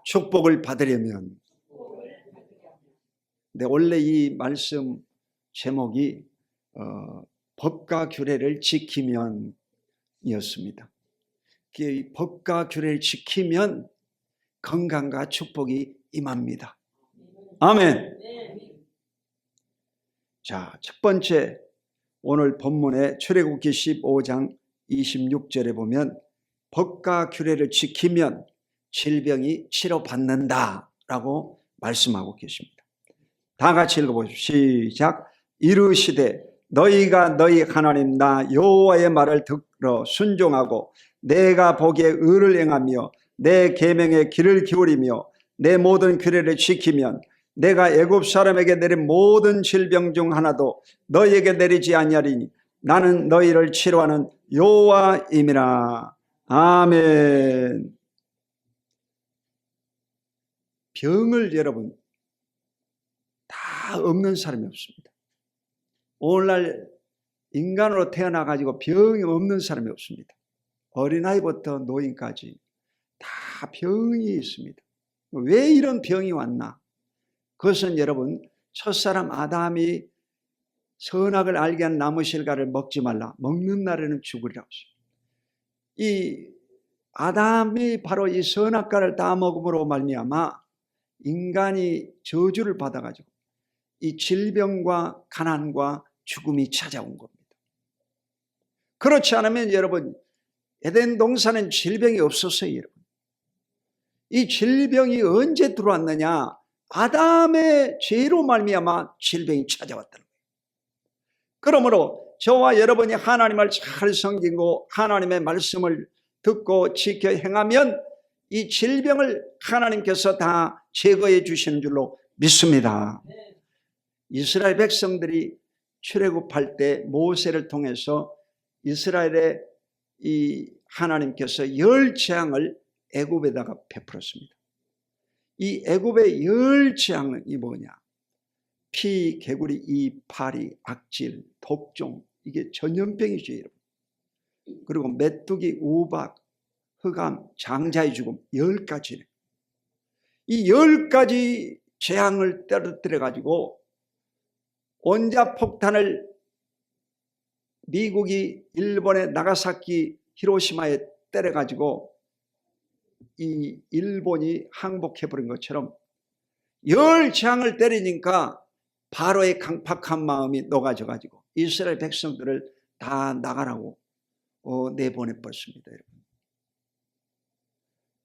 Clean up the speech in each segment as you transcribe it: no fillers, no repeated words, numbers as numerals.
축복을 받으려면. 근데 원래 이 말씀 제목이 법과 규례를 지키면 이었습니다. 이 법과 규례를 지키면 건강과 축복이 임합니다. 아멘. 자, 첫 번째 오늘 본문의 출애굽기 15장 26절에 보면 법과 규례를 지키면 질병이 치료받는다라고 말씀하고 계십니다. 다 같이 읽어보십시오. 시작. 이르시되 너희가 너희 하나님 나 여호와의 말을 들어 순종하고 내가 보기에 의를 행하며 내 계명의 길을 기울이며 내 모든 규례를 지키면 내가 애굽 사람에게 내린 모든 질병 중 하나도 너희에게 내리지 아니하리니 나는 너희를 치료하는 여호와임이라. 아멘. 병을 여러분 다 없는 사람이 없습니다. 오늘날 인간으로 태어나가지고 병이 없는 사람이 없습니다. 어린아이부터 노인까지 다 병이 있습니다. 왜 이런 병이 왔나? 그것은 여러분 첫사람 아담이 선악을 알게 한 나무 실과를 먹지 말라. 먹는 날에는 죽으리라고 했습니다. 이 아담이 바로 이 선악과를 다 먹음으로 말미암아 인간이 저주를 받아가지고 이 질병과 가난과 죽음이 찾아온 겁니다. 그렇지 않으면 여러분 에덴 동산은 질병이 없었어요. 여러분 이 질병이 언제 들어왔느냐? 아담의 죄로 말미암아 질병이 찾아왔다는 거예요. 그러므로 저와 여러분이 하나님을 잘 섬기고 하나님의 말씀을 듣고 지켜 행하면 이 질병을 하나님께서 다 제거해 주시는 줄로 믿습니다. 이스라엘 백성들이 출애굽할 때 모세를 통해서 이스라엘의 이 하나님께서 열 재앙을 애굽에다가 베풀었습니다. 이 애굽의 열 재앙이 뭐냐? 피, 개구리, 이, 파리, 악질, 독종, 이게 전염병이죠, 여러분. 그리고 메뚜기, 우박, 흑암, 장자의 죽음 10가지네. 이 10가지 재앙을 떨어뜨려 가지고 원자폭탄을 미국이 일본의 나가사키, 히로시마에 때려 가지고 이 일본이 항복해버린 것처럼 열 재앙을 때리니까 바로의 강팍한 마음이 녹아져 가지고 이스라엘 백성들을 다 나가라고 내보내버렸습니다. 여러분.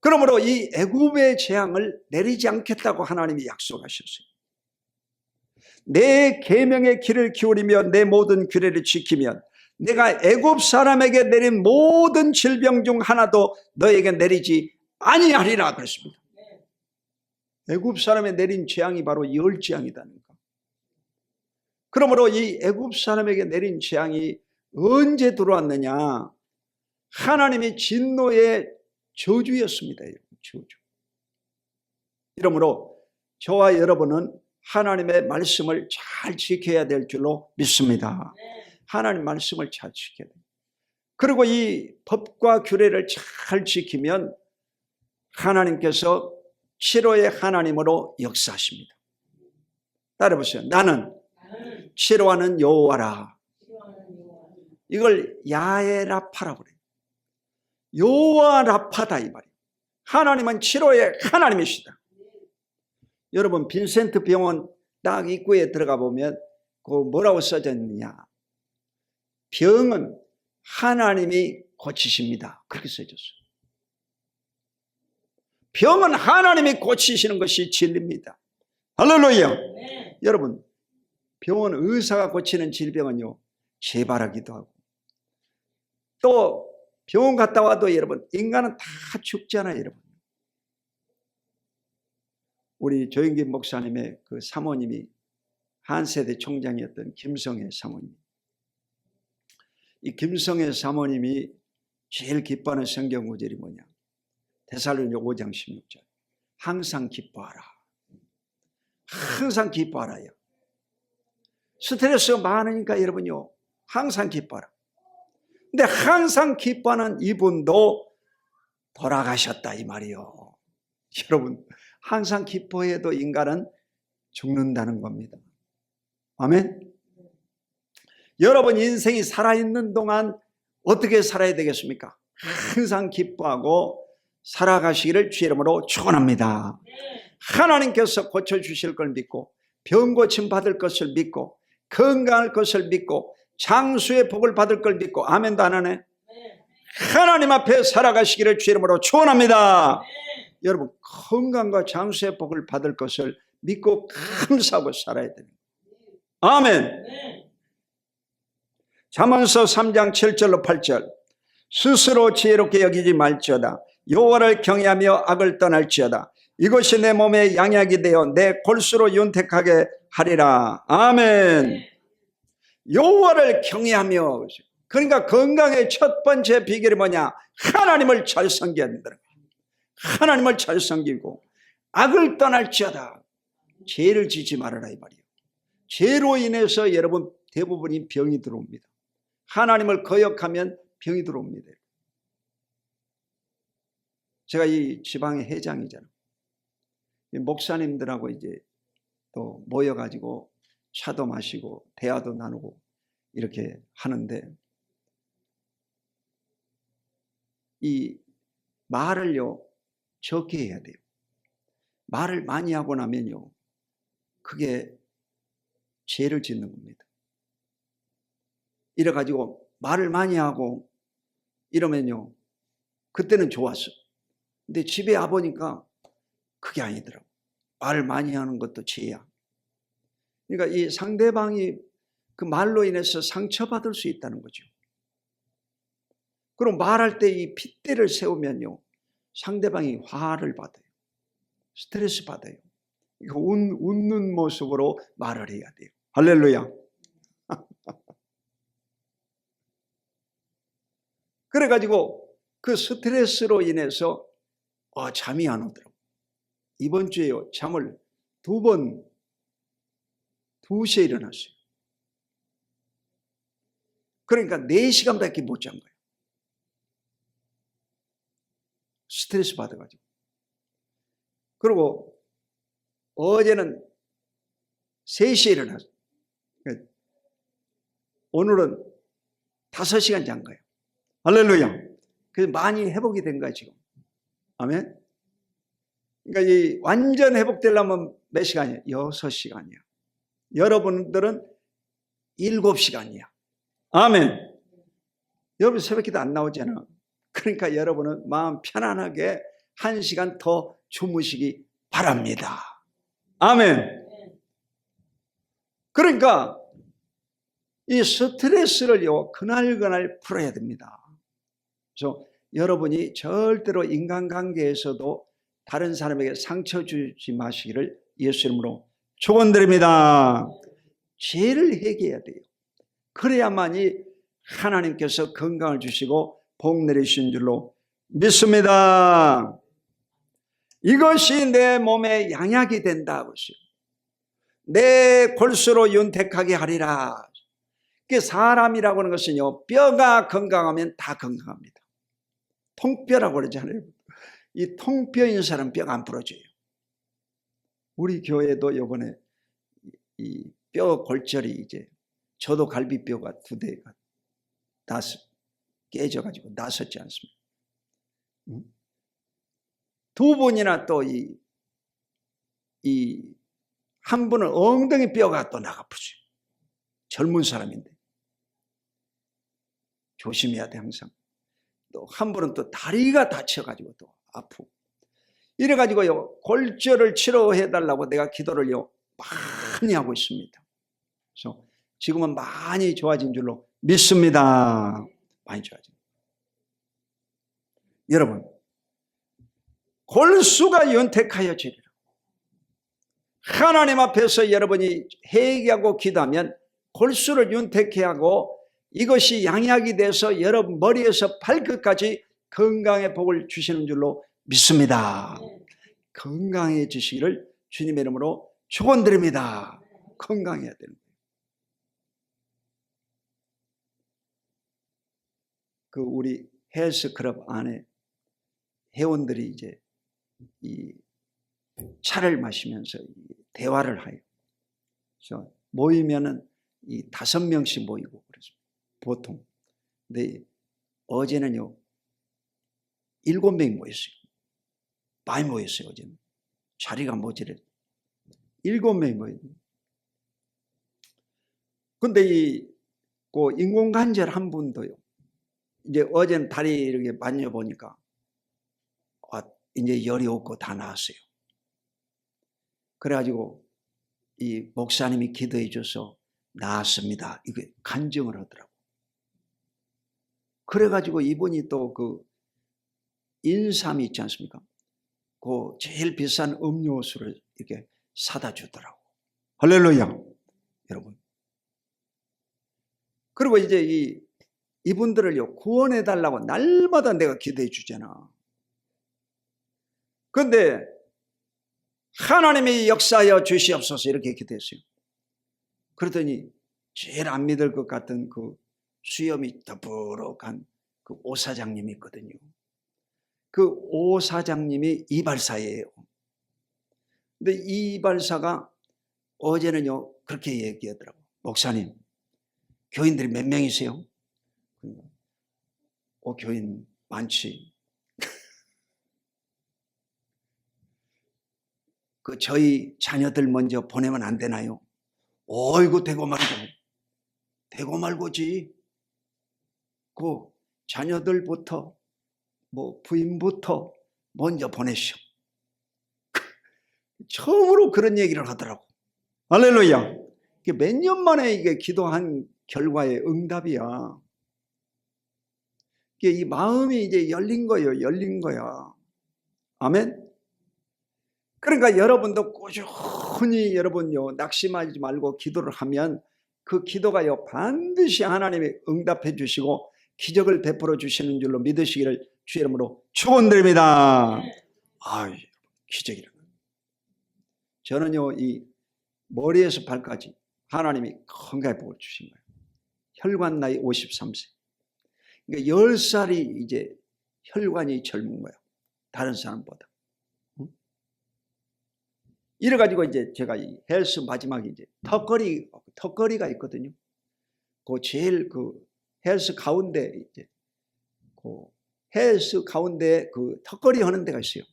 그러므로 이 애굽의 재앙을 내리지 않겠다고 하나님이 약속하셨어요. 내 계명의 길을 기울이며 내 모든 규례를 지키면 내가 애굽 사람에게 내린 모든 질병 중 하나도 너에게 내리지 아니하리라 그랬습니다. 애굽 사람에 내린 재앙이 바로 열 재앙이다는 거. 그러므로 이 애굽 사람에게 내린 재앙이 언제 들어왔느냐? 하나님의 진노의 저주였습니다. 저주. 이러므로 저와 여러분은 하나님의 말씀을 잘 지켜야 될 줄로 믿습니다. 하나님 말씀을 잘 지켜야 돼요. 그리고 이 법과 규례를 잘 지키면 하나님께서 치료의 하나님으로 역사하십니다. 따라해보세요. 나는 치료하는 여호와라. 이걸 야훼 라파라고 그래요. 여호와 라파다 이 말이에요. 하나님은 치료의 하나님이시다. 여러분 빈센트 병원 딱 입구에 들어가 보면 그 뭐라고 써져 있느냐? 병은 하나님이 고치십니다. 그렇게 써졌어요. 병은 하나님이 고치시는 것이 진리입니다. 할렐루야. 네. 여러분 병원 의사가 고치는 질병은요 재발하기도 하고 또 병원 갔다 와도 여러분 인간은 다 죽잖아요. 여러분 우리 조영기 목사님의 그 사모님이 한세대 총장이었던 김성애 사모님, 이 김성애 사모님이 제일 기뻐하는 성경 구절이 뭐냐? 데살로니가 5장 16절. 항상 기뻐하라. 항상 기뻐하라요. 스트레스가 많으니까 여러분요 항상 기뻐하라. 근데 항상 기뻐하는 이분도 돌아가셨다 이 말이요. 여러분, 항상 기뻐해도 인간은 죽는다는 겁니다. 아멘. 여러분 인생이 살아있는 동안 어떻게 살아야 되겠습니까? 항상 기뻐하고 살아가시기를 주 이름으로 축원합니다. 하나님께서 고쳐주실 걸 믿고 병 고침 받을 것을 믿고 건강할 것을 믿고 장수의 복을 받을 걸 믿고 아멘도 안 하네. 하나님 앞에 살아가시기를 주 이름으로 축원합니다. 여러분 건강과 장수의 복을 받을 것을 믿고 감사하고 살아야 됩니다. 아멘. 잠언서 3장 7절로 8절 스스로 지혜롭게 여기지 말지어다. 여호와를 경외하며 악을 떠날지어다. 이것이 내 몸에 양약이 되어 내 골수로 윤택하게 하리라. 아멘. 여호와를 경외하며, 그러니까 건강의 첫 번째 비결이 뭐냐? 하나님을 잘 섬겨야 된다는 거예요. 하나님을 잘 섬기고 악을 떠날지어다. 죄를 지지 말아라 이 말이에요. 죄로 인해서 여러분 대부분이 병이 들어옵니다. 하나님을 거역하면 병이 들어옵니다. 제가 이 지방의 회장이잖아요. 목사님들하고 이제 또 모여가지고 차도 마시고 대화도 나누고 이렇게 하는데, 이 말을요 적게 해야 돼요. 말을 많이 하고 나면요 그게 죄를 짓는 겁니다. 이래가지고 말을 많이 하고 이러면요 그때는 좋았어. 근데 집에 와보니까 그게 아니더라고. 말을 많이 하는 것도 죄야. 그러니까 이 상대방이 그 말로 인해서 상처받을 수 있다는 거죠. 그럼 말할 때 이 핏대를 세우면요 상대방이 화를 받아요. 스트레스 받아요. 이거 웃는 모습으로 말을 해야 돼요. 할렐루야. 그래가지고 그 스트레스로 인해서 잠이 안 오더라고요. 이번 주에요 잠을 2시에 일어났어요. 그러니까 4시간밖에 못 잔 거예요. 스트레스 받아가지고. 그리고 어제는 3시에 일어났어요. 오늘은 5시간 잔 거예요. 할렐루야. 그래서 많이 회복이 된 거예요 지금. 아멘. 그러니까 이 완전 회복되려면 몇 시간이에요? 6시간이야. 여러분들은 7시간이야. 아멘. 여러분 새벽기도 안 나오잖아. 그러니까 여러분은 마음 편안하게 1시간 더 주무시기 바랍니다. 아멘. 그러니까 이 스트레스를요 그날그날 풀어야 됩니다. 그래서 여러분이 절대로 인간관계에서도 다른 사람에게 상처 주지 마시기를 예수 이름으로 축원드립니다. 죄를 회개해야 돼요. 그래야만이 하나님께서 건강을 주시고 복 내리신 줄로 믿습니다. 이것이 내 몸에 양약이 된다. 내 골수로 윤택하게 하리라. 사람이라고 하는 것은요 뼈가 건강하면 다 건강합니다. 통뼈라고 그러잖아요. 이 통뼈인 사람 뼈가 안 부러져요. 우리 교회도 이번에 이 뼈 골절이 이제 저도 갈비뼈가 2대가 다 깨져가지고 나섰지 않습니까? 2분이나 또 한 분은 엉덩이 뼈가 또 나가쁘죠. 젊은 사람인데 조심해야 돼 항상. 또 한 분은 또 다리가 다쳐가지고 또 아프고 이래가지고요 골절을 치료해달라고 내가 기도를요 많이 하고 있습니다. 그래서 지금은 많이 좋아진 줄로 믿습니다. 많이 좋아진. 여러분 골수가 윤택하여 지리라. 하나님 앞에서 여러분이 회개하고 기도하면 골수를 윤택해 하고 이것이 양약이 돼서 여러분 머리에서 발끝까지 건강의 복을 주시는 줄로 믿습니다. 건강해지시기를 주님의 이름으로 축원드립니다. 건강해야 되는 거예요. 그 우리 헬스클럽 안에 회원들이 이제 이 차를 마시면서 대화를 해요. 그래서 모이면은 이 5명씩 모이고 그래서 보통. 근데 어제는요 7명이 모였어요. 많이 모였어요. 어제는 자리가 모자래. 7명이 모였어요. 근데 그 인공관절 한 분도요. 이제 어제는 다리 이렇게 만져보니까 이제 열이 없고 다 나았어요. 그래가지고 이 목사님이 기도해 줘서 나았습니다. 이게 간증을 하더라고. 그래가지고 이분이 또 그 인삼이 있지 않습니까? 그 제일 비싼 음료수를 이렇게 사다 주더라고. 할렐루야, 여러분. 그리고 이제 이분들을요 구원해 달라고 날마다 내가 기도해 주잖아. 그런데 하나님이 역사하여 주시옵소서 이렇게 기도했어요. 그러더니 제일 안 믿을 것 같은 그 수염이 더부룩한 그 오 사장님이 있거든요. 그 오 사장님이 이발사예요. 근데 이 이발사가 어제는요 그렇게 얘기하더라고. 목사님, 교인들이 몇 명이세요? 교인 많지. 그 저희 자녀들 먼저 보내면 안 되나요? 어이구 대고 말고지. 그 자녀들부터 뭐 부인부터 먼저 보내시오. 처음으로 그런 얘기를 하더라고. 할렐루야. 이게 몇 년 만에 이게 기도한 결과의 응답이야. 이게 이 마음이 이제 열린 거예요. 열린 거야. 아멘. 그러니까 여러분도 꾸준히 여러분요 낙심하지 말고 기도를 하면 그 기도가요 반드시 하나님이 응답해 주시고 기적을 베풀어 주시는 줄로 믿으시기를 주의 이름으로 축원드립니다. 아유, 기적이라는 거예요. 저는요 이 머리에서 발까지 하나님이 건강해 복을 주신 거예요. 혈관 나이 53세. 그러니까 10살이 이제 혈관이 젊은 거예요. 다른 사람보다. 이래가지고 이제 제가 이 헬스 마지막에 이제 턱걸이가 있거든요. 그 제일 그 헬스 가운데 이제 그 헬스 가운데 그 턱걸이 하는 데가 있어요.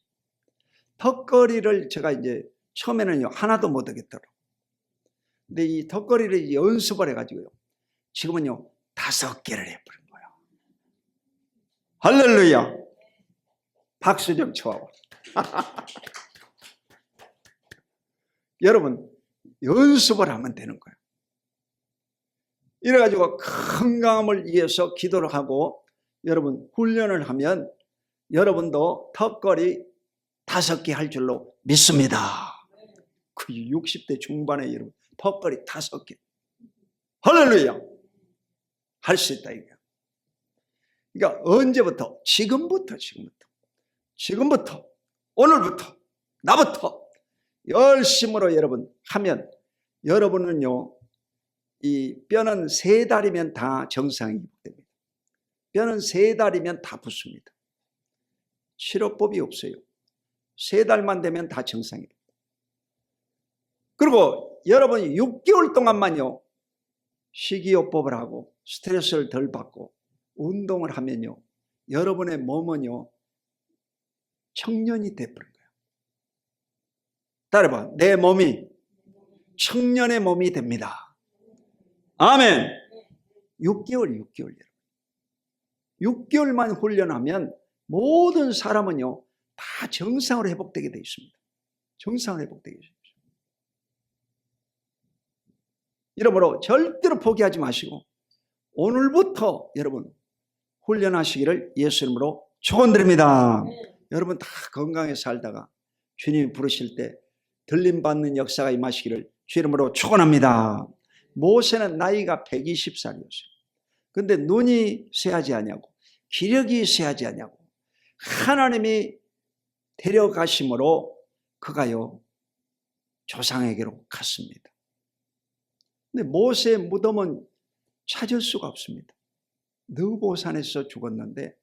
턱걸이를 제가 이제 처음에는요 하나도 못 하겠더라고요. 근데 이 턱걸이를 연습을 해가지고요. 지금은요 5개를 해버린 거예요. 할렐루야. 박수 좀 쳐봐. 여러분 연습을 하면 되는 거예요. 이래가지고 건강함을 위해서 기도를 하고 여러분 훈련을 하면 여러분도 턱걸이 5개 할 줄로 믿습니다. 그 60대 중반에 여러분 턱걸이 5개. 할렐루야. 할 수 있다 이게. 그러니까 언제부터? 지금부터 오늘부터 나부터 열심으로 여러분 하면 여러분은요 이 뼈는 3달이면 다 정상이 됩니다. 뼈는 3달이면 다 붙습니다. 치료법이 없어요. 3달만 되면 다 정상이 됩니다. 그리고 여러분이 6개월 동안만요 식이요법을 하고 스트레스를 덜 받고 운동을 하면요 여러분의 몸은요 청년이 돼버린 거예요. 따라봐. 내 몸이 청년의 몸이 됩니다. 아멘. 6개월 6개월만 훈련하면 모든 사람은요 다 정상으로 회복되게 되어 있습니다. 정상으로 회복되게 되어 있습니다. 이러므로 절대로 포기하지 마시고 오늘부터 여러분 훈련하시기를 예수 이름으로 축원드립니다. 여러분 다 건강하게 살다가 주님이 부르실 때 들림받는 역사가 임하시기를 주 이름으로 축원합니다. 모세는 나이가 120살이었어요. 그런데 눈이 쇠하지 않냐고 기력이 쇠하지 않냐고 하나님이 데려가심으로 그가요 조상에게로 갔습니다. 근데 모세의 무덤은 찾을 수가 없습니다. 느보산에서 죽었는데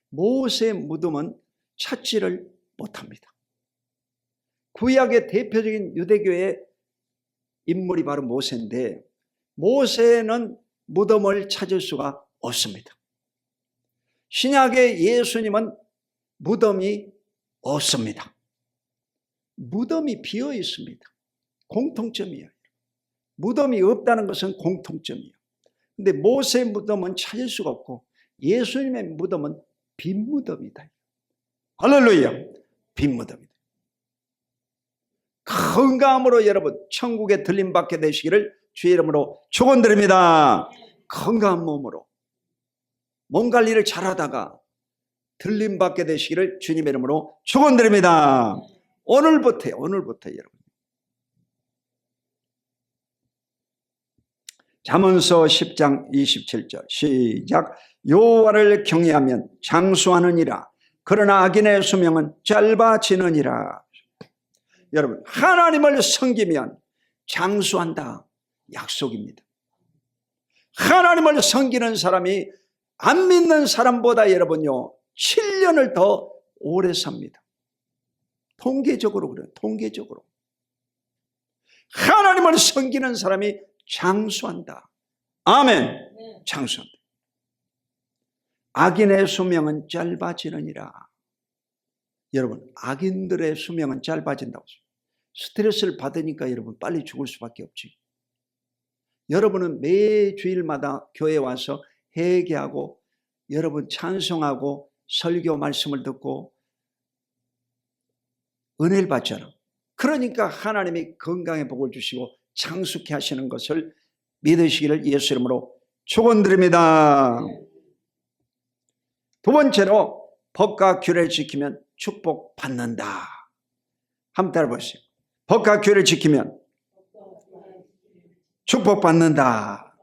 모세의 무덤은 찾지를 못합니다. 구약의 대표적인 유대교의 인물이 바로 모세인데, 모세는 무덤을 찾을 수가 없습니다. 신약의 예수님은 무덤이 없습니다. 무덤이 비어 있습니다. 공통점이에요. 무덤이 없다는 것은 공통점이에요. 근데 모세의 무덤은 찾을 수가 없고 예수님의 무덤은 빈 무덤이다. 할렐루야. 빈 무덤이다. 건강함으로 여러분 천국에 들림받게 되시기를 주의 이름으로 축원드립니다. 건강한 몸으로 몸 관리를 잘하다가 들림받게 되시기를 주님의 이름으로 축원드립니다. 오늘부터요. 오늘부터 여러분. 잠언서 10장 27절 시작. 여호와를 경외하면 장수하느니라. 그러나 악인의 수명은 짧아지느니라. 여러분, 하나님을 섬기면 장수한다. 약속입니다. 하나님을 섬기는 사람이 안 믿는 사람보다 여러분요 7년을 더 오래 삽니다. 통계적으로 그래요. 통계적으로. 하나님을 섬기는 사람이 장수한다. 아멘. 장수한다. 악인의 수명은 짧아지느니라. 여러분, 악인들의 수명은 짧아진다고. 스트레스를 받으니까 여러분 빨리 죽을 수밖에 없지. 여러분은 매 주일마다 교회에 와서 회개하고 여러분 찬송하고 설교 말씀을 듣고 은혜를 받잖아. 그러니까 하나님이 건강의 복을 주시고 장수케 하시는 것을 믿으시기를 예수 이름으로 축원드립니다. 두 번째로 법과 규례를 지키면 축복받는다. 한번 따라보세요. 법과 규례를 지키면 축복받는다.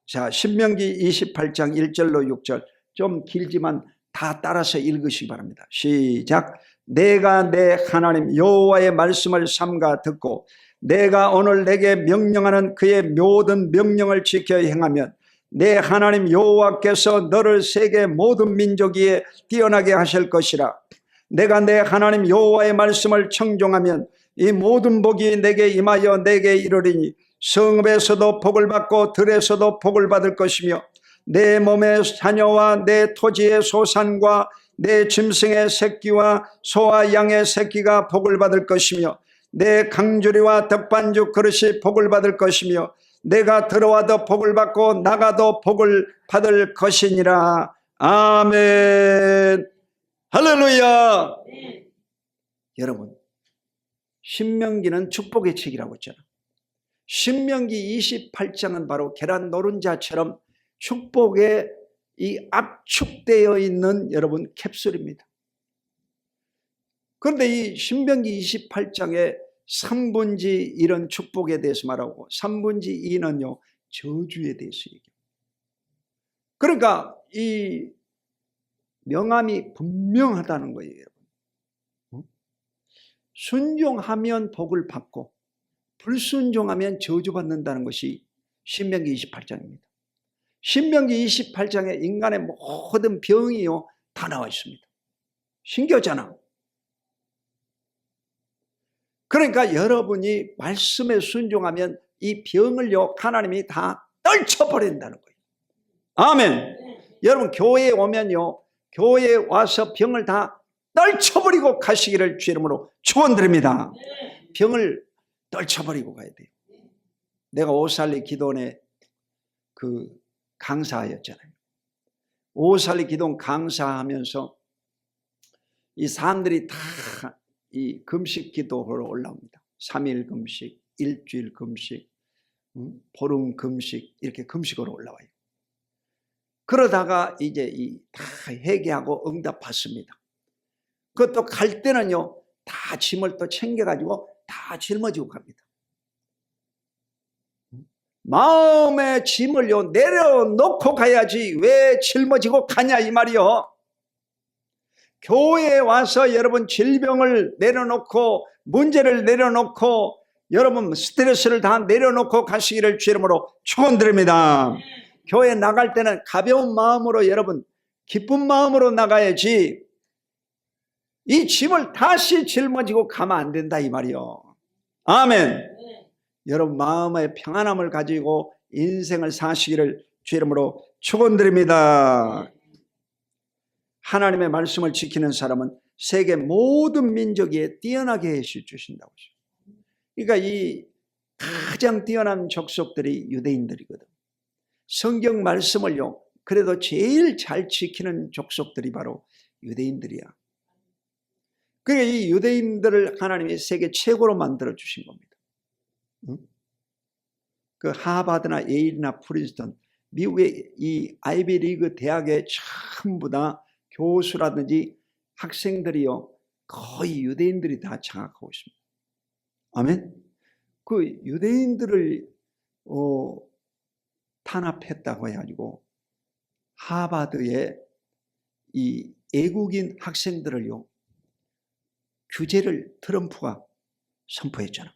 자, 신명기 28장 1절로 6절 좀 길지만 다 따라서 읽으시기 바랍니다. 시작. 내가 내 하나님 여호와의 말씀을 삼가 듣고 내가 오늘 내게 명령하는 그의 모든 명령을 지켜 행하면 내 하나님 여호와께서 너를 세계 모든 민족 위에 뛰어나게 하실 것이라. 내가 내 하나님 여호와의 말씀을 청종하면 이 모든 복이 내게 임하여 내게 이르리니 성읍에서도 복을 받고 들에서도 복을 받을 것이며 내 몸의 자녀와 내 토지의 소산과 내 짐승의 새끼와 소와 양의 새끼가 복을 받을 것이며 내 강주리와 덕반죽 그릇이 복을 받을 것이며 내가 들어와도 복을 받고 나가도 복을 받을 것이니라. 아멘. 할렐루야. 여러분, 신명기는 축복의 책이라고 했잖아. 신명기 28장은 바로 계란 노른자처럼 축복에 이 압축되어 있는 여러분 캡슐입니다. 그런데 이 신명기 28장에 3분지 1은 축복에 대해서 말하고 3분지 2는요 저주에 대해서 얘기해요. 그러니까 이 명암이 분명하다는 거예요. 여러분. 순종하면 복을 받고 불순종하면 저주받는다는 것이 신명기 28장입니다. 신명기 28장에 인간의 모든 병이요 다 나와 있습니다. 신기하잖아. 그러니까 여러분이 말씀에 순종하면 이 병을요 하나님이 다 떨쳐버린다는 거예요. 아멘. 여러분 교회에 오면요 교회에 와서 병을 다 떨쳐버리고 가시기를 주 이름으로 축원드립니다. 병을 떨쳐버리고 가야 돼요. 내가 오살리 기도원의 그 강사였잖아요. 오살리 기도원 강사하면서 이 사람들이 다 이 금식 기도로 올라옵니다. 3일 금식, 일주일 금식, 보름 금식 이렇게 금식으로 올라와요. 그러다가 이제 다 회개하고 응답 받습니다. 그것도 갈 때는요 다 짐을 또 챙겨가지고 다 짊어지고 갑니다. 마음의 짐을요 내려놓고 가야지 왜 짊어지고 가냐 이 말이요. 교회에 와서 여러분 질병을 내려놓고 문제를 내려놓고 여러분 스트레스를 다 내려놓고 가시기를 주 이름으로 축원드립니다. 교회 나갈 때는 가벼운 마음으로 여러분 기쁜 마음으로 나가야지 이 짐을 다시 짊어지고 가면 안 된다 이 말이요. 아멘. 여러분 마음의 평안함을 가지고 인생을 사시기를 주 이름으로 축원드립니다. 하나님의 말씀을 지키는 사람은 세계 모든 민족 위에 뛰어나게 해주신다고. 그러니까 이 가장 뛰어난 족속들이 유대인들이거든. 성경 말씀을요 그래도 제일 잘 지키는 족속들이 바로 유대인들이야. 그러니까 이 유대인들을 하나님이 세계 최고로 만들어 주신 겁니다. 응? 그 하버드나 예일이나 프린스턴, 미국의 이 아이비리그 대학의 전부 다 교수라든지 학생들이요 거의 유대인들이 다 장악하고 있습니다. 아멘. 그 유대인들을 탄압했다고 해가지고 하버드의 이 애국인 학생들을요 규제를 트럼프가 선포했잖아.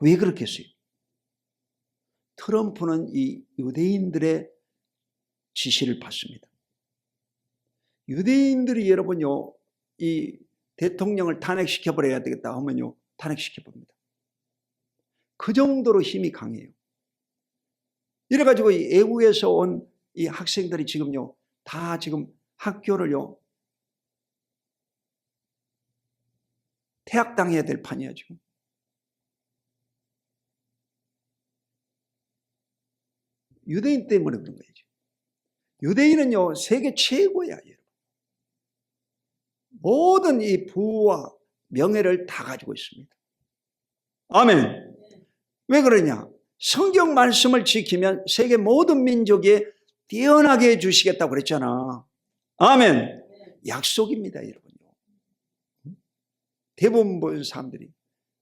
왜 그렇겠어요? 트럼프는 이 유대인들의 지시를 받습니다. 유대인들이 여러분요 이 대통령을 탄핵시켜버려야 되겠다 하면요 탄핵시켜봅니다. 그 정도로 힘이 강해요. 이래가지고 이 애국에서 온 이 학생들이 지금요 다 지금 학교를요 퇴학당해야 될 판이야 지금. 유대인 때문에 그런 거예요. 유대인은요 세계 최고야. 여러분. 모든 이 부와 명예를 다 가지고 있습니다. 아멘. 왜 그러냐? 성경 말씀을 지키면 세계 모든 민족에 뛰어나게 해주시겠다고 그랬잖아. 아멘. 약속입니다 여러분요. 대부분 보는 사람들이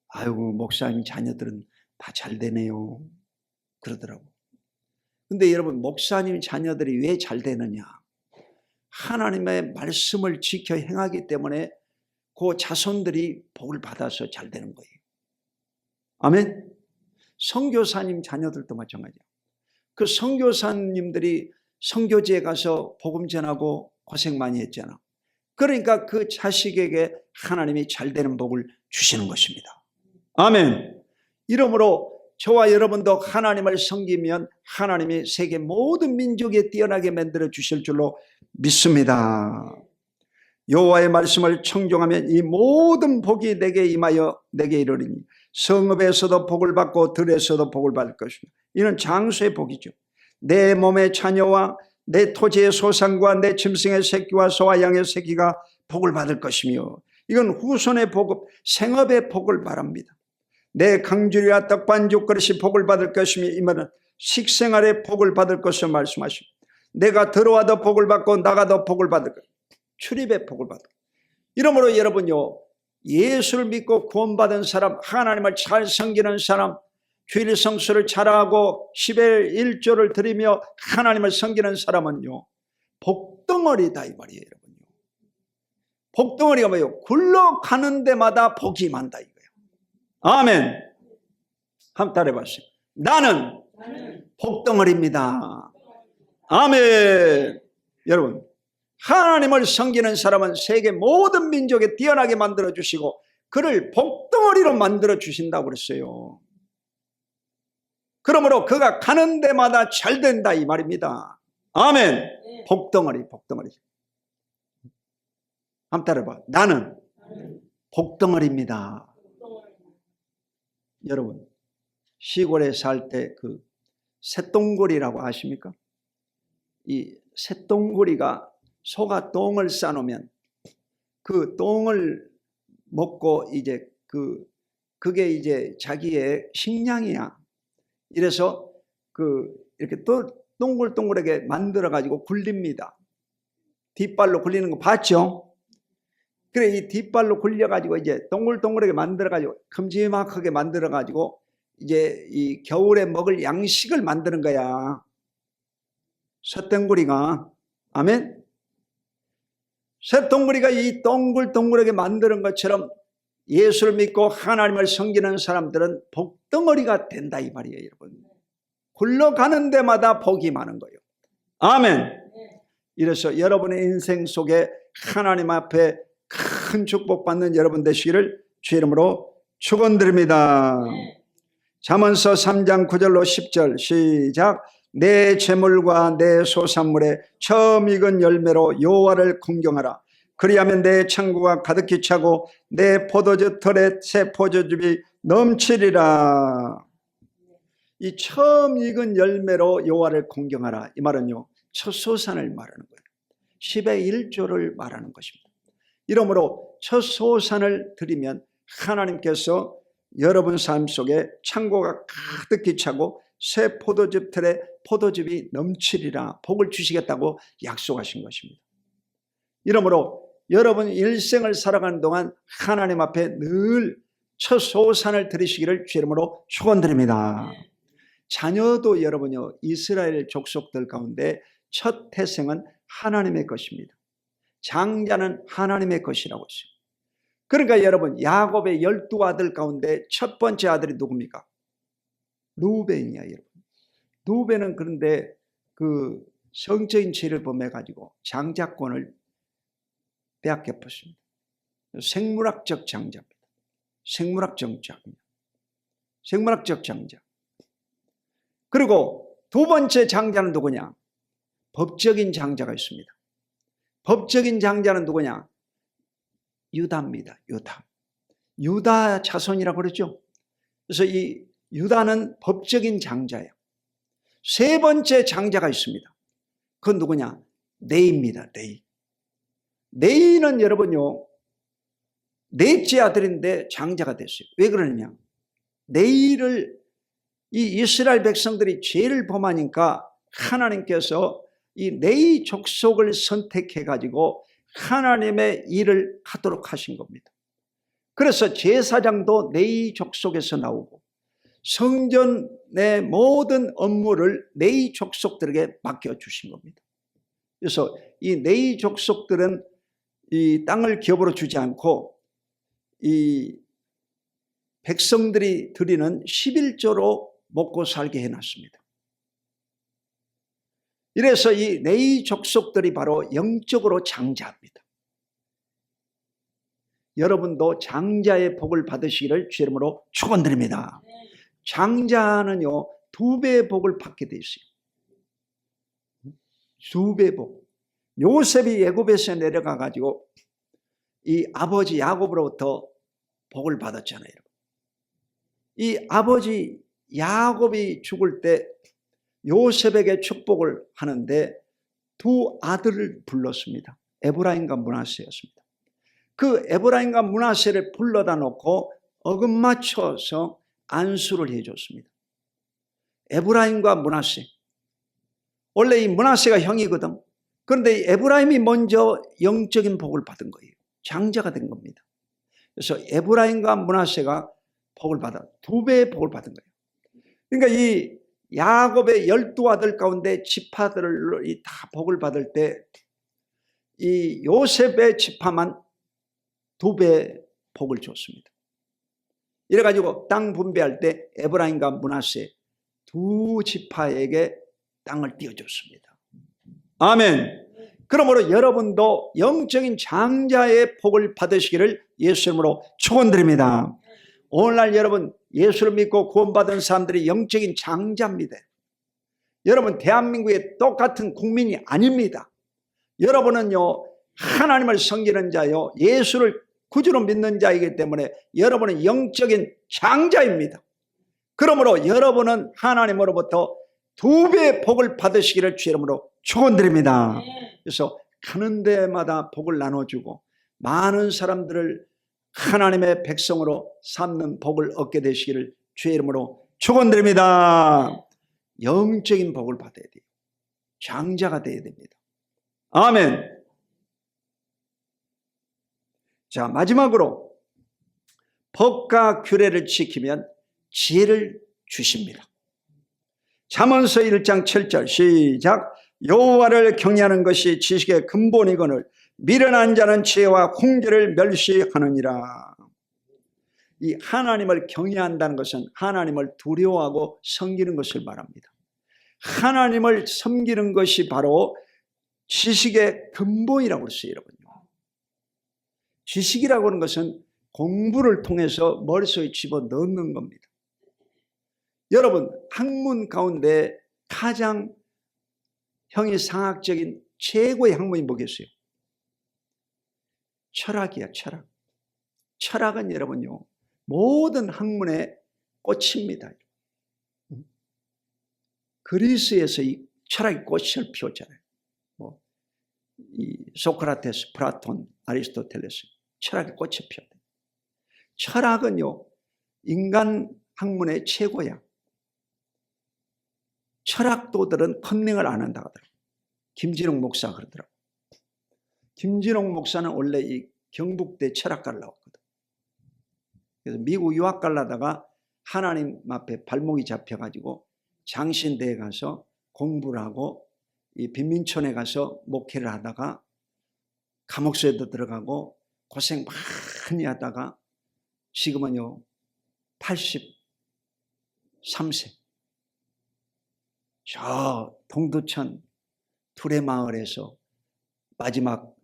아이고 목사님 자녀들은 다 잘 되네요 그러더라고. 근데 여러분 목사님 자녀들이 왜 잘 되느냐? 하나님의 말씀을 지켜 행하기 때문에 그 자손들이 복을 받아서 잘 되는 거예요. 아멘. 선교사님 자녀들도 마찬가지야. 그 선교사님들이 선교지에 가서 복음 전하고 고생 많이 했잖아. 그러니까 그 자식에게 하나님이 잘 되는 복을 주시는 것입니다. 아멘. 이러므로 저와 여러분도 하나님을 섬기면 하나님이 세계 모든 민족에 뛰어나게 만들어 주실 줄로 믿습니다. 여호와의 말씀을 청종하면 이 모든 복이 내게 임하여 내게 이르리니 성읍에서도 복을 받고 들에서도 복을 받을 것입니다. 이는 장수의 복이죠. 내 몸의 자녀와 내 토지의 소산과 내 짐승의 새끼와 소와 양의 새끼가 복을 받을 것이며 이건 후손의 복, 생업의 복을 말합니다. 내 강주리와 떡반죽 그릇이 복을 받을 것이며 이 말은 식생활의 복을 받을 것을 말씀하십니다. 내가 들어와도 복을 받고 나가도 복을 받을 것, 출입의 복을 받을 것. 이러므로 여러분요 예수를 믿고 구원받은 사람, 하나님을 잘 섬기는 사람, 주일 성수를 잘하고 10일 1조를 드리며 하나님을 섬기는 사람은요 복덩어리다 이 말이에요. 여러분요. 복덩어리가 뭐예요? 굴러가는 데마다 복이 임한다 이거예요. 아멘. 한번 따라해봤어요. 나는 복덩어리입니다. 아멘. 여러분 하나님을 섬기는 사람은 세계 모든 민족에 뛰어나게 만들어주시고 그를 복덩어리로 만들어주신다고 그랬어요. 그러므로 그가 가는 데마다 잘 된다 이 말입니다. 아멘. 복덩어리. 한번 따라해봐. 나는 복덩어리입니다. 여러분 시골에 살 때 그 쇳덩구리라고 아십니까? 이 쇳덩구리가 소가 똥을 싸놓으면 그 똥을 먹고 이제 그게 이제 자기의 식량이야. 이래서 이렇게 또 동글동글하게 만들어 가지고 굴립니다. 뒷발로 굴리는 거 봤죠? 그래 이 뒷발로 굴려 가지고 이제 동글동글하게 만들어 가지고 큼지막하게 만들어 가지고 이제 이 겨울에 먹을 양식을 만드는 거야. 쇳덩구리가. 아멘. 쇳덩구리가 이 동글동글하게 만드는 것처럼 예수를 믿고 하나님을 섬기는 사람들은 복덩어리가 된다 이 말이에요. 여러분 굴러가는 데마다 복이 많은 거예요. 아멘. 이래서 여러분의 인생 속에 하나님 앞에 큰 축복받는 여러분 되시기를 주 이름으로 축원드립니다. 잠언서 3장 9절로 10절 시작. 내 재물과 내 소산물에 처음 익은 열매로 여호와를 공경하라. 그리하면 내 창고가 가득히 차고 내 포도주 털에 새 포도즙이 넘치리라. 이 처음 익은 열매로 여호와를 공경하라. 이 말은요, 첫 소산을 말하는 거예요. 10의 1조를 말하는 것입니다. 이러므로 첫 소산을 드리면 하나님께서 여러분 삶 속에 창고가 가득히 차고 새 포도즙 틀에 포도즙이 넘치리라 복을 주시겠다고 약속하신 것입니다. 이러므로 여러분 일생을 살아가는 동안 하나님 앞에 늘 첫 소산을 드리시기를 주 이름으로 축원드립니다. 자녀도 여러분요, 이스라엘 족속들 가운데 첫 태생은 하나님의 것입니다. 장자는 하나님의 것이라고 했어요. 그러니까 여러분, 야곱의 12아들 가운데 첫 번째 아들이 누굽니까? 루벤이야, 여러분. 루벤은 그런데 그 성적인 죄를 범해가지고 장자권을 빼앗겼습니다. 생물학적 장자입니다. 생물학적 장자. 그리고 두 번째 장자는 누구냐? 법적인 장자가 있습니다. 법적인 장자는 누구냐? 유다입니다. 유다 자손이라고 그러죠. 그래서 이 유다는 법적인 장자예요. 세 번째 장자가 있습니다. 그건 누구냐? 레이입니다. 레이는 여러분요, 넷째 아들인데 장자가 됐어요. 왜 그러느냐? 레이를 이 이스라엘 백성들이 죄를 범하니까 하나님께서 이 레이 족속을 선택해 가지고 하나님의 일을 하도록 하신 겁니다. 그래서 제사장도 레이 족속에서 나오고 성전의 모든 업무를 레이 족속들에게 맡겨주신 겁니다. 그래서 이 레이 족속들은 이 땅을 기업으로 주지 않고 이 백성들이 드리는 11조로 먹고 살게 해놨습니다. 이래서 이 레이 족속들이 바로 영적으로 장자입니다. 여러분도 장자의 복을 받으시기를 주 이름으로 축원드립니다. 장자는요, 2배의 복을 받게 되어 있어요. 2배의 복. 요셉이 애굽에서 내려가 가지고 이 아버지 야곱으로부터 복을 받았잖아요. 이 아버지 야곱이 죽을 때 요셉에게 축복을 하는데 두 아들을 불렀습니다. 에브라임과 므낫세였습니다. 그 에브라임과 므낫세를 불러다 놓고 어긋맞춰서 안수를 해줬습니다. 에브라임과 므낫세. 원래 이 므낫세가 형이거든. 그런데 에브라임이 먼저 영적인 복을 받은 거예요. 장자가 된 겁니다. 그래서 에브라임과 므낫세가 복을 받아 2배의 복을 받은 거예요. 그러니까 이 야곱의 12아들 가운데 지파들이 다 복을 받을 때 이 요셉의 지파만 2배의 복을 줬습니다. 이래가지고 땅 분배할 때 에브라임과 므낫세 두 지파에게 땅을 띄워줬습니다. 아멘. 그러므로 여러분도 영적인 장자의 복을 받으시기를 예수 이름으로 축원드립니다. 오늘날 여러분 예수를 믿고 구원받은 사람들이 영적인 장자입니다. 여러분 대한민국의 똑같은 국민이 아닙니다. 여러분은요, 하나님을 섬기는 자요, 예수를 구주로 믿는 자이기 때문에 여러분은 영적인 장자입니다. 그러므로 여러분은 하나님으로부터 2배의 복을 받으시기를 주 이름으로 축원드립니다. 그래서 가는 데마다 복을 나눠주고 많은 사람들을 하나님의 백성으로 삼는 복을 얻게 되시기를 주의 이름으로 축원드립니다. 영적인 복을 받아야 돼요. 장자가 되어야 됩니다. 아멘. 자, 마지막으로 법과 규례를 지키면 지혜를 주십니다. 잠언서 1장 7절 시작. 여호와를 경외하는 것이 지식의 근본이거늘 미련한 자는 지혜와 훈계를 멸시하느니라. 이 하나님을 경외한다는 것은 하나님을 두려워하고 섬기는 것을 말합니다. 하나님을 섬기는 것이 바로 지식의 근본이라고 했어요, 여러분요. 지식이라고 하는 것은 공부를 통해서 머릿속에 집어넣는 겁니다. 여러분, 학문 가운데 가장 형이상학적인 최고의 학문이 뭐겠어요? 철학이야, 철학. 철학은 여러분요, 모든 학문의 꽃입니다. 그리스에서 이 철학의 꽃을 피웠잖아요. 이 소크라테스, 플라톤, 아리스토텔레스 철학의 꽃을 피웠다. 철학은요, 인간 학문의 최고야. 철학도들은 컨닝을 안 한다 하더라고요. 김진홍 목사 그러더라고요. 김진홍 목사는 원래 이 경북대 철학과를 나왔거든. 그래서 미국 유학 가려다가 하나님 앞에 발목이 잡혀가지고 장신대에 가서 공부를 하고 이 빈민촌에 가서 목회를 하다가 감옥소에도 들어가고 고생 많이 하다가 지금은요 83세 저 동두천 두레마을에서 마지막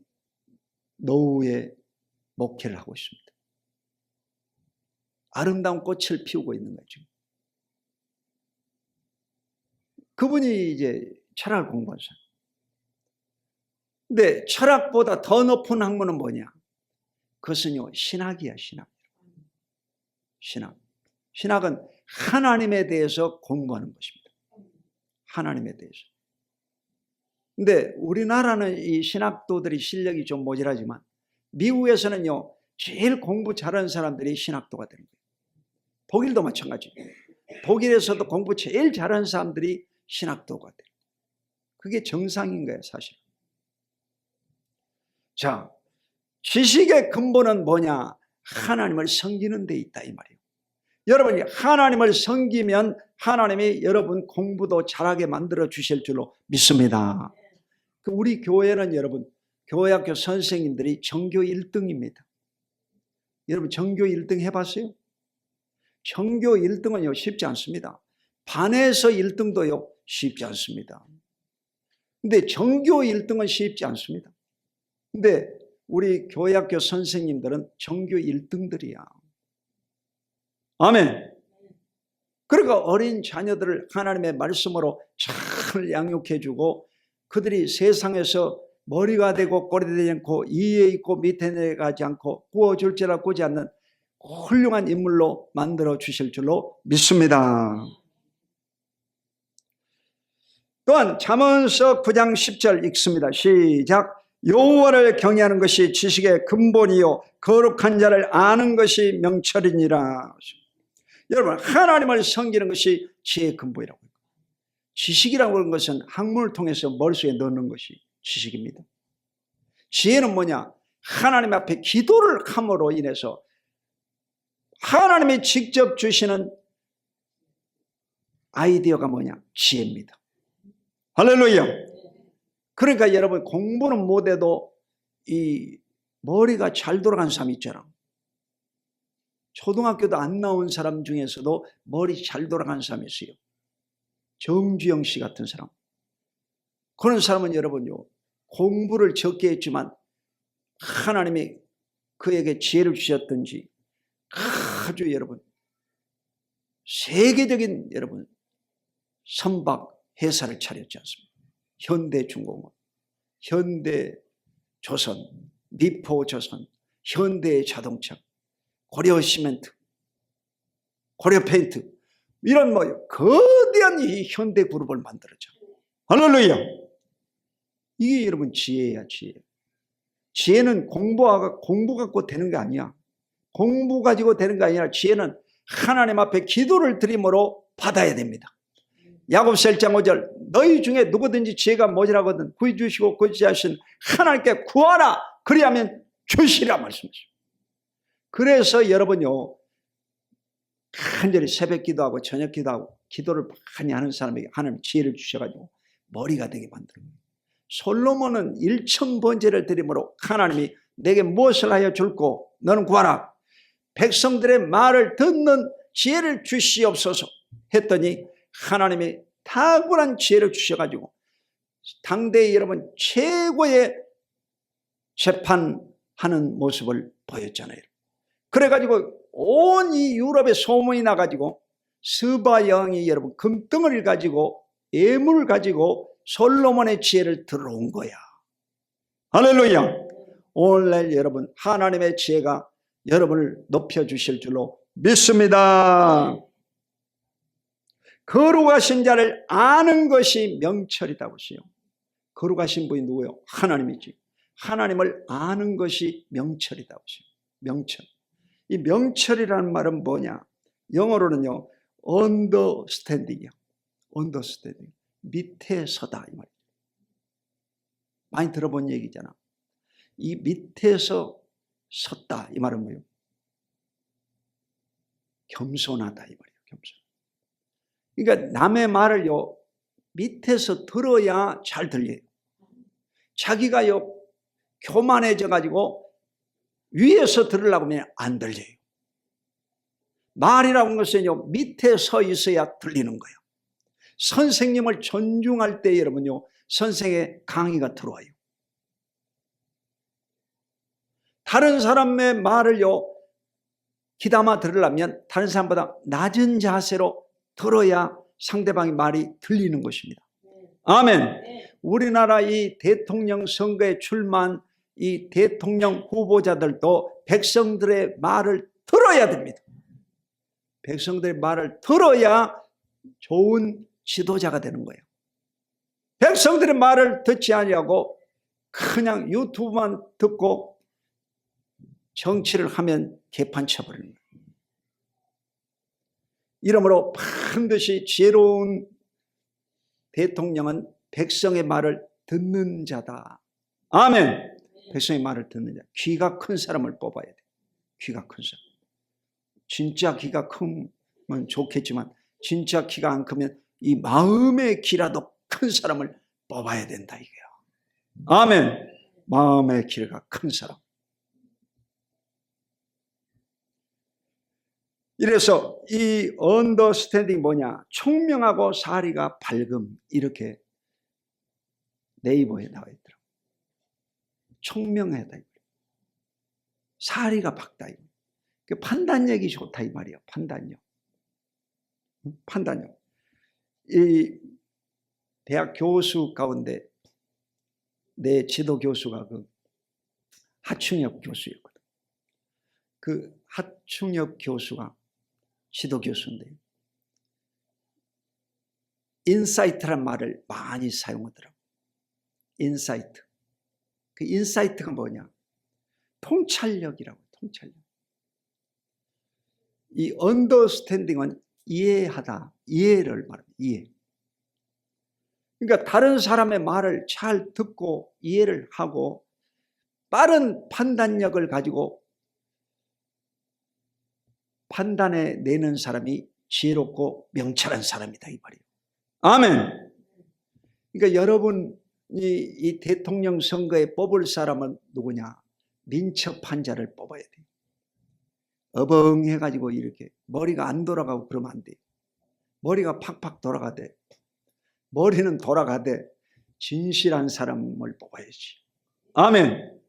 노후에 목회를 하고 있습니다. 아름다운 꽃을 피우고 있는 거죠. 그분이 이제 철학을 공부한 사람. 근데 철학보다 더 높은 학문은 뭐냐? 그것은요, 신학이야, 신학. 신학. 신학은 하나님에 대해서 공부하는 것입니다. 하나님에 대해서. 근데 우리나라는 이 신학도들이 실력이 좀 모자라지만 미국에서는요, 제일 공부 잘하는 사람들이 신학도가 되는 거예요. 독일도 마찬가지예요. 독일에서도 공부 제일 잘하는 사람들이 신학도가 돼요. 그게 정상인 거예요, 사실. 자, 지식의 근본은 뭐냐? 하나님을 섬기는 데 있다 이 말이에요. 여러분이 하나님을 섬기면 하나님이 여러분 공부도 잘하게 만들어 주실 줄로 믿습니다. 우리 교회는 여러분 교회학교 선생님들이 전교 1등입니다. 여러분 전교 1등 해봤어요? 전교 1등은요 쉽지 않습니다. 반에서 1등도요 쉽지 않습니다. 근데 전교 1등은 쉽지 않습니다. 근데 우리 교회학교 선생님들은 전교 1등들이야. 아멘. 그러니까 어린 자녀들을 하나님의 말씀으로 잘 양육해주고 그들이 세상에서 머리가 되고 꼬리 되지 않고 이에 있고 밑에 내려가지 않고 구워줄지라 구지 않는 훌륭한 인물로 만들어 주실 줄로 믿습니다. 또한 잠언서 9장 10절 읽습니다. 시작. 여호와를 경외하는 것이 지식의 근본이요 거룩한 자를 아는 것이 명철이니라. 여러분 하나님을 섬기는 것이 지혜의 근본이라고 합니다. 지식이라고 하는 것은 학문을 통해서 머릿속에 넣는 것이 지식입니다. 지혜는 뭐냐? 하나님 앞에 기도를 함으로 인해서 하나님이 직접 주시는 아이디어가 뭐냐? 지혜입니다. 할렐루야. 그러니까 여러분 공부는 못해도 이 머리가 잘 돌아가는 사람 있잖아. 초등학교도 안 나온 사람 중에서도 머리 잘 돌아가는 사람이 있어요. 정주영 씨 같은 사람. 그런 사람은 여러분요 공부를 적게 했지만 하나님이 그에게 지혜를 주셨든지 아주 여러분 세계적인 여러분 선박 회사를 차렸지 않습니까? 현대중공업, 현대조선, 미포조선, 현대자동차, 고려시멘트, 고려페인트 이런 거대한 이 현대그룹을 만들었죠. 할렐루야. 이게 여러분 지혜야, 지혜. 지혜는 공부 갖고 되는 게 아니야. 공부 가지고 되는 게 아니라 지혜는 하나님 앞에 기도를 드림으로 받아야 됩니다. 야고보서 1장 5절 너희 중에 누구든지 지혜가 모자라거든 구해 주시고 구제하신 하나님께 구하라 그리하면 주시라 말씀하시죠. 그래서 여러분요 간절히 새벽 기도하고 저녁 기도하고 기도를 많이 하는 사람에게 하나님 지혜를 주셔가지고 머리가 되게 만드는 거예요. 솔로몬은 1000번제를 드림으로 하나님이 내게 무엇을 하여 줄고 너는 구하라 백성들의 말을 듣는 지혜를 주시옵소서 했더니 하나님이 탁월한 지혜를 주셔가지고 당대의 여러분 최고의 재판 하는 모습을 보였잖아요. 그래가지고 온 이 유럽에 소문이 나가지고 스바 여왕이 여러분 금덩어리를 가지고 예물을 가지고 솔로몬의 지혜를 들어온 거야. 할렐루야. 오늘날 여러분 하나님의 지혜가 여러분을 높여주실 줄로 믿습니다. 거룩하신 자를 아는 것이 명철이다 보세요. 거룩하신 분이 누구예요? 하나님이지. 하나님을 아는 것이 명철이다 보세요. 명철. 이 명철이라는 말은 뭐냐? 영어로는요, understanding이요. understanding. 밑에 서다 이 말이에요. 많이 들어본 얘기잖아. 이 밑에서 섰다 이 말은 뭐예요? 겸손하다 이 말이에요. 겸손. 그러니까 남의 말을요 밑에서 들어야 잘 들려요. 자기가요 교만해져 가지고 위에서 들으려고 하면 안 들려요. 말이라는 것은요 밑에 서 있어야 들리는 거예요. 선생님을 존중할 때 여러분요 선생의 강의가 들어와요. 다른 사람의 말을요 귀담아 들으려면 다른 사람보다 낮은 자세로 들어야 상대방의 말이 들리는 것입니다. 아멘. 우리나라 이 대통령 선거에 출마한 이 대통령 후보자들도 백성들의 말을 들어야 됩니다. 백성들의 말을 들어야 좋은 지도자가 되는 거예요. 백성들의 말을 듣지 아니하고 그냥 유튜브만 듣고 정치를 하면 개판 쳐버리는 거예요. 이러므로 반드시 지혜로운 대통령은 백성의 말을 듣는 자다. 아멘. 백성의 말을 듣는 자. 귀가 큰 사람을 뽑아야 돼. 귀가 큰 사람. 진짜 귀가 크면 좋겠지만 진짜 귀가 안 크면 이 마음의 귀라도 큰 사람을 뽑아야 된다 이게요. 아멘. 마음의 귀가 큰 사람. 이래서 이 언더스탠딩 뭐냐? 총명하고 사리가 밝음 이렇게 네이버에 나와 있더라고요. 총명하다. 사리가 밝다. 판단력이 좋다 이 말이에요. 판단력. 판단력. 이 대학 교수 가운데 내 지도 교수가 그 하충엽 교수였거든. 그 하충엽 교수가 지도 교수인데 인사이트란 말을 많이 사용하더라고요. 인사이트. 그 인사이트가 뭐냐? 통찰력이라고. 통찰력. 이 언더스탠딩은 이해하다. 이해를 말합니다. 이해. 그러니까 다른 사람의 말을 잘 듣고 이해를 하고 빠른 판단력을 가지고 판단해 내는 사람이 지혜롭고 명철한 사람이다 이 말이에요. 아멘. 그러니까 여러분이 이 대통령 선거에 뽑을 사람은 누구냐? 민첩한 자를 뽑아야 돼요. 어벙해가지고 이렇게 머리가 안 돌아가고 그러면 안 돼요. 머리가 팍팍 돌아가되 머리는 돌아가되 진실한 사람을 뽑아야지. 아멘.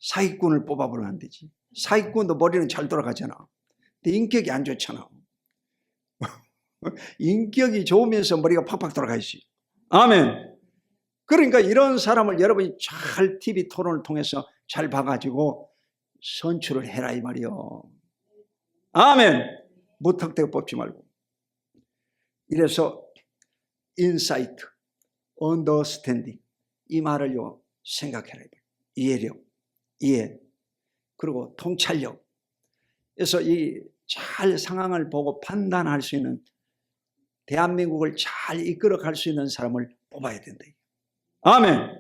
사기꾼을 뽑아보면 안 되지. 사기꾼도 머리는 잘 돌아가잖아. 근데 인격이 안 좋잖아. 인격이 좋으면서 머리가 팍팍 돌아가야지. 아멘. 그러니까 이런 사람을 여러분이 잘 TV 토론을 통해서 잘 봐가지고 선출을 해라 이 말이요. 아멘. 무턱대고 뽑지 말고. 이래서 인사이트, 언더스탠딩 이 말을요 생각해라. 이해력, 이해, 그리고 통찰력. 그래서 이 잘 상황을 보고 판단할 수 있는 대한민국을 잘 이끌어갈 수 있는 사람을 뽑아야 된다. 아멘.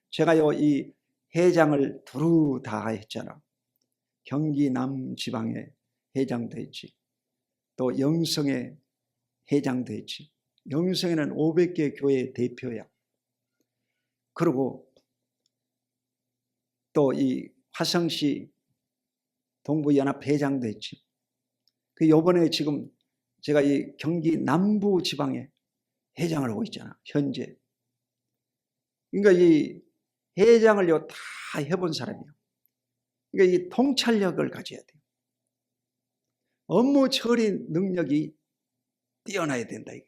제가요 이 회장을 두루 다 했잖아. 경기 남지방에 회장도 했지. 또 영성에 회장도 했지. 영성에는 500개 교회 대표야. 그리고 또 이 화성시 동부연합 회장도 했지. 그 요번에 지금 제가 이 경기 남부 지방에 회장을 하고 있잖아. 현재. 그러니까 이 회장을요 다 해본 사람이에요. 그러니까 이 통찰력을 가져야 돼요. 업무 처리 능력이 뛰어나야 된다 이거.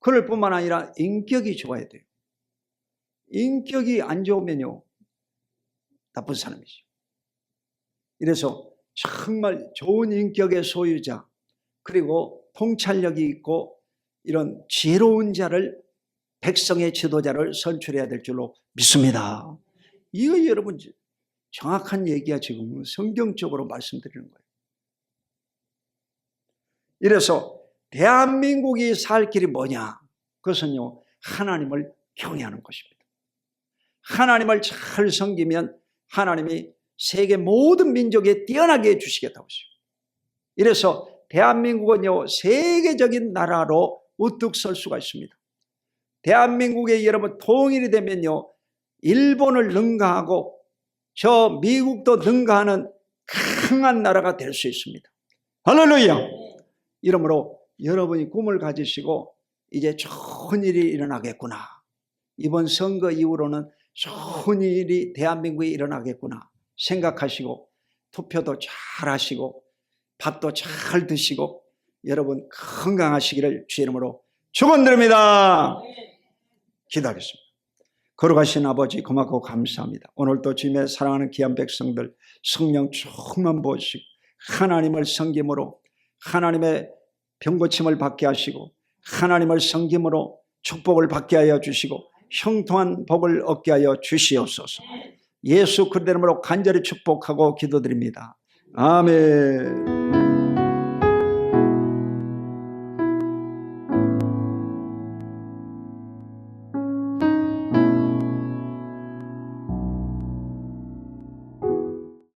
그럴 뿐만 아니라 인격이 좋아야 돼요. 인격이 안 좋으면요 나쁜 사람이죠. 이래서 정말 좋은 인격의 소유자, 그리고 통찰력이 있고 이런 지혜로운 자를, 백성의 지도자를 선출해야 될 줄로 믿습니다. 이거 여러분 정확한 얘기야. 지금 성경적으로 말씀드리는 거예요. 이래서 대한민국이 살 길이 뭐냐? 그것은요 하나님을 경외하는 것입니다. 하나님을 잘 섬기면 하나님이 세계 모든 민족에 뛰어나게 해주시겠다고 했어요. 이래서 대한민국은요 세계적인 나라로 우뚝 설 수가 있습니다. 대한민국에 여러분 통일이 되면요 일본을 능가하고 저 미국도 능가하는 강한 나라가 될 수 있습니다. 할렐루야. 이러므로 여러분이 꿈을 가지시고 이제 좋은 일이 일어나겠구나, 이번 선거 이후로는 좋은 일이 대한민국에 일어나겠구나 생각하시고 투표도 잘 하시고 밥도 잘 드시고 여러분 건강하시기를 주의 이름으로 축원드립니다. 기도하겠습니다. 걸어가신 아버지 고맙고 감사합니다. 오늘도 주님의 사랑하는 귀한 백성들 성령 충만 부으시고 하나님을 섬김으로 하나님의 병고침을 받게 하시고 하나님을 섬김으로 축복을 받게 하여 주시고 형통한 복을 얻게 하여 주시옵소서. 예수 그리스도 이름으로 간절히 축복하고 기도드립니다. 아멘.